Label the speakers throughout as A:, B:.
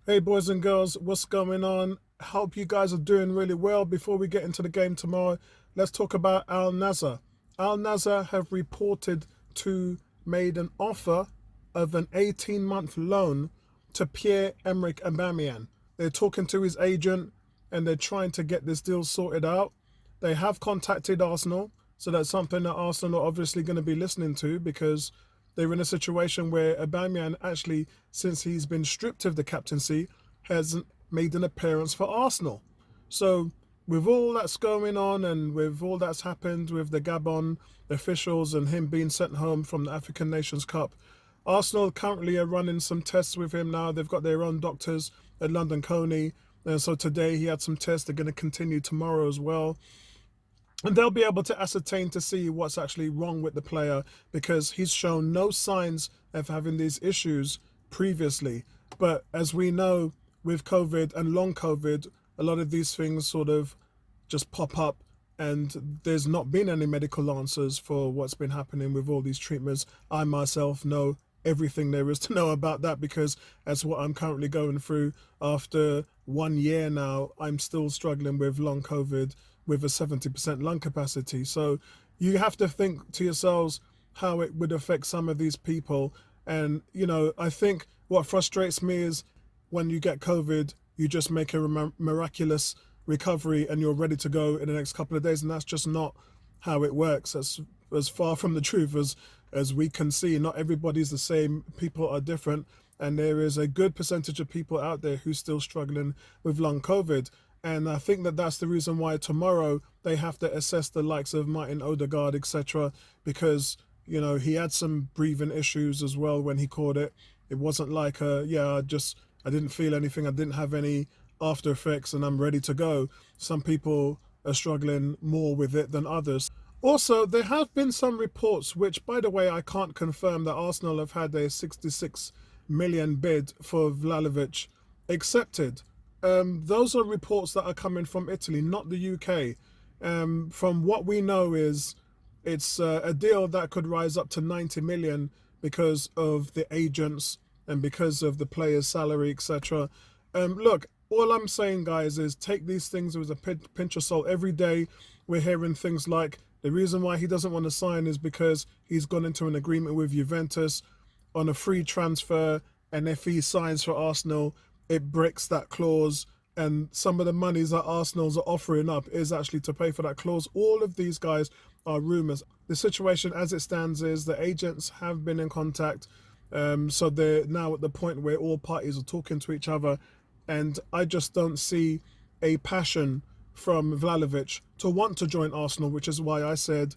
A: Hey boys and girls, what's going on? Hope you guys are doing really well. Before we get into the game tomorrow, let's talk about Al Nassr. Al Nassr have reported to made an offer of an 18-month loan to Pierre-Emerick Aubameyang. They're talking to his agent and they're trying to get this deal sorted out. They have contacted Arsenal, so that's something that Arsenal are obviously going to be listening to because they're in a situation where Aubameyang actually, since he's been stripped of the captaincy, hasn't made an appearance for Arsenal. So with all that's going on and with all that's happened with the Gabon officials and him being sent home from the African Nations Cup, Arsenal currently are running some tests with him now. They've got their own doctors at London Coney. And so today he had some tests. They're going to continue tomorrow as well. And they'll be able to ascertain to see what's actually wrong with the player because he's shown no signs of having these issues previously. But as we know, with COVID and long COVID, a lot of these things sort of just pop up, and there's not been any medical answers for what's been happening with all these treatments. I myself know everything there is to know about that because that's what I'm currently going through. After 1 year now, I'm still struggling with long COVID with a 70% lung capacity. So you have to think to yourselves how it would affect some of these people. And, I think what frustrates me is when you get COVID, you just make a miraculous recovery and you're ready to go in the next couple of days. And that's just not how it works. That's as far from the truth as we can see. Not everybody's the same. People are different. And there is a good percentage of people out there who's still struggling with long COVID. And I think that that's the reason why tomorrow they have to assess the likes of Martin Odegaard, etc. Because, he had some breathing issues as well when he caught it. It wasn't like, I didn't feel anything. I didn't have any after effects and I'm ready to go. Some people are struggling more with it than others. Also, there have been some reports, which, by the way, I can't confirm, that Arsenal have had a 66 million bid for Vlahovic accepted. Those are reports that are coming from Italy, not the UK. From what we know is it's a deal that could rise up to 90 million because of the agents and because of the player's salary, etc. Look, all I'm saying, guys, is take these things with a pinch of salt. Every day we're hearing things like the reason why he doesn't want to sign is because he's gone into an agreement with Juventus on a free transfer, and if he signs for Arsenal, it breaks that clause, and some of the monies that Arsenal's are offering up is actually to pay for that clause. All of these guys are rumours. The situation as it stands is the agents have been in contact, so they're now at the point where all parties are talking to each other, and I just don't see a passion from Vlahovic to want to join Arsenal, which is why I said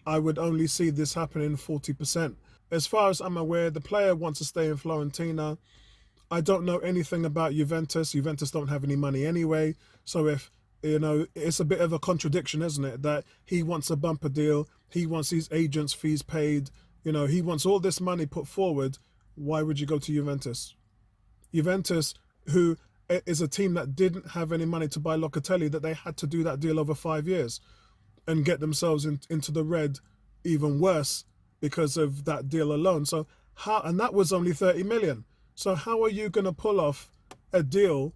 A: I would only see this happening 40%. As far as I'm aware, the player wants to stay in Fiorentina. I don't know anything about Juventus. Juventus don't have any money anyway. So if, it's a bit of a contradiction, isn't it? That he wants a bumper deal. He wants his agent's fees paid. He wants all this money put forward. Why would you go to Juventus? Juventus, who is a team that didn't have any money to buy Locatelli, that they had to do that deal over 5 years and get themselves into the red even worse because of that deal alone. So and that was only 30 million. So how are you going to pull off a deal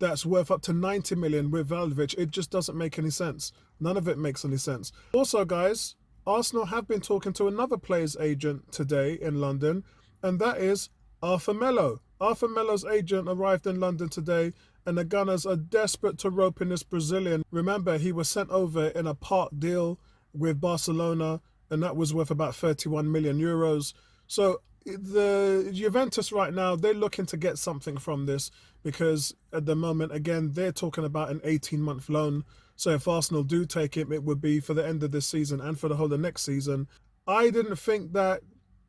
A: that's worth up to 90 million with Vlahovic? It just doesn't make any sense. None of it makes any sense. Also, guys, Arsenal have been talking to another player's agent today in London, and that is Arthur Melo. Arthur Melo's agent arrived in London today, and the Gunners are desperate to rope in this Brazilian. Remember, he was sent over in a part deal with Barcelona, and that was worth about 31 million euros. So the Juventus right now, they're looking to get something from this because at the moment, again, they're talking about an 18-month loan. So if Arsenal do take him, it would be for the end of this season and for the whole of next season. I didn't think that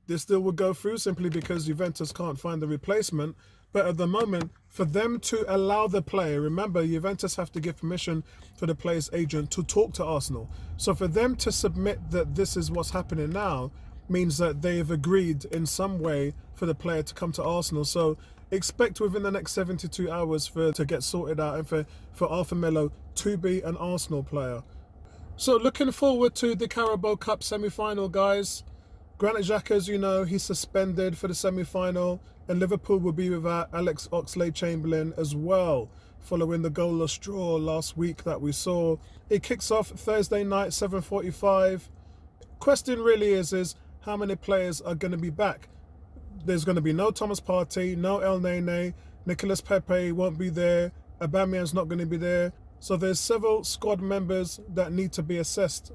A: this deal would go through simply because Juventus can't find the replacement. But at the moment, for them to allow the player, remember, Juventus have to give permission for the player's agent to talk to Arsenal. So for them to submit that this is what's happening now means that they have agreed in some way for the player to come to Arsenal. So expect within the next 72 hours to get sorted out and for Arthur Melo to be an Arsenal player. So looking forward to the Carabao Cup semi-final, guys. Granit Xhaka, as you know, he's suspended for the semi-final, and Liverpool will be without Alex Oxlade-Chamberlain as well, following the goalless draw last week that we saw. It kicks off Thursday night, 7:45. Question really is how many players are going to be back? There's going to be no Thomas Partey, no El Nene, Nicolas Pepe won't be there, Aubameyang's not going to be there. So there's several squad members that need to be assessed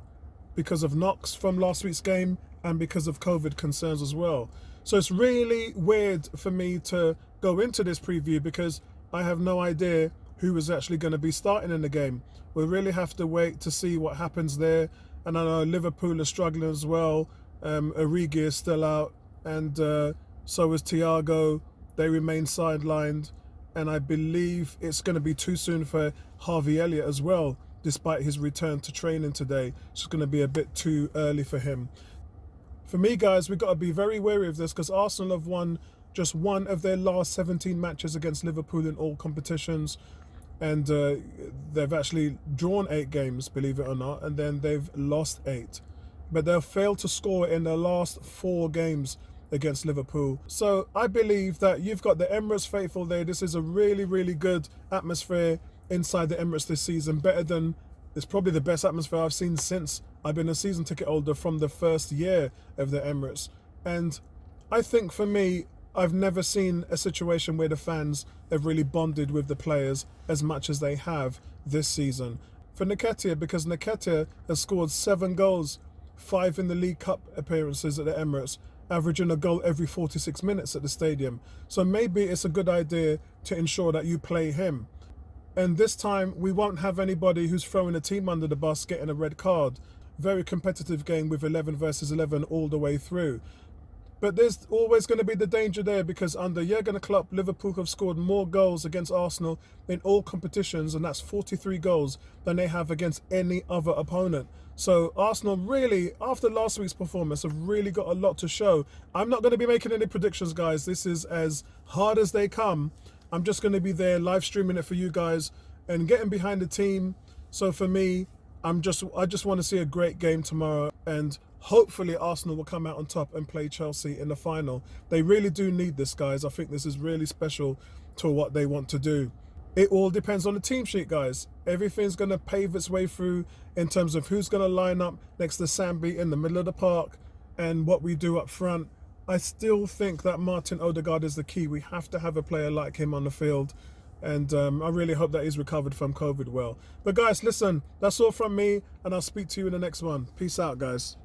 A: because of knocks from last week's game and because of COVID concerns as well. So it's really weird for me to go into this preview because I have no idea who is actually going to be starting in the game. We'll really have to wait to see what happens there. And I know Liverpool are struggling as well. Origi is still out, and so is Thiago. They remain sidelined, and I believe it's going to be too soon for Harvey Elliott as well, despite his return to training today. It's going to be a bit too early for him. For me, guys, we've got to be very wary of this because Arsenal have won just one of their last 17 matches against Liverpool in all competitions. And they've actually drawn 8 games, believe it or not, and then they've lost 8. But they've failed to score in their last 4 games against Liverpool. So I believe that you've got the Emirates faithful there. This is a really, really good atmosphere inside the Emirates this season. It's probably the best atmosphere I've seen since I've been a season ticket holder from the first year of the Emirates. And I think for me, I've never seen a situation where the fans have really bonded with the players as much as they have this season. For Nketiah, because Nketiah has scored 7 goals, 5 in the League Cup appearances at the Emirates, averaging a goal every 46 minutes at the stadium. So maybe it's a good idea to ensure that you play him. And this time we won't have anybody who's throwing a team under the bus getting a red card. Very competitive game with 11 versus 11 all the way through. But there's always going to be the danger there because under Jurgen Klopp, Liverpool have scored more goals against Arsenal in all competitions, and that's 43 goals than they have against any other opponent. So Arsenal really, after last week's performance, have really got a lot to show. I'm not going to be making any predictions, guys. This is as hard as they come. I'm just going to be there live streaming it for you guys and getting behind the team. So for me, I just want to see a great game tomorrow, and hopefully Arsenal will come out on top and play Chelsea in the final. They really do need this, guys. I think this is really special to what they want to do. It all depends on the team sheet, guys. Everything's going to pave its way through in terms of who's going to line up next to Sambi in the middle of the park and what we do up front. I still think that Martin Odegaard is the key. We have to have a player like him on the field. And I really hope that he's recovered from COVID well. But guys, listen, that's all from me, and I'll speak to you in the next one. Peace out, guys.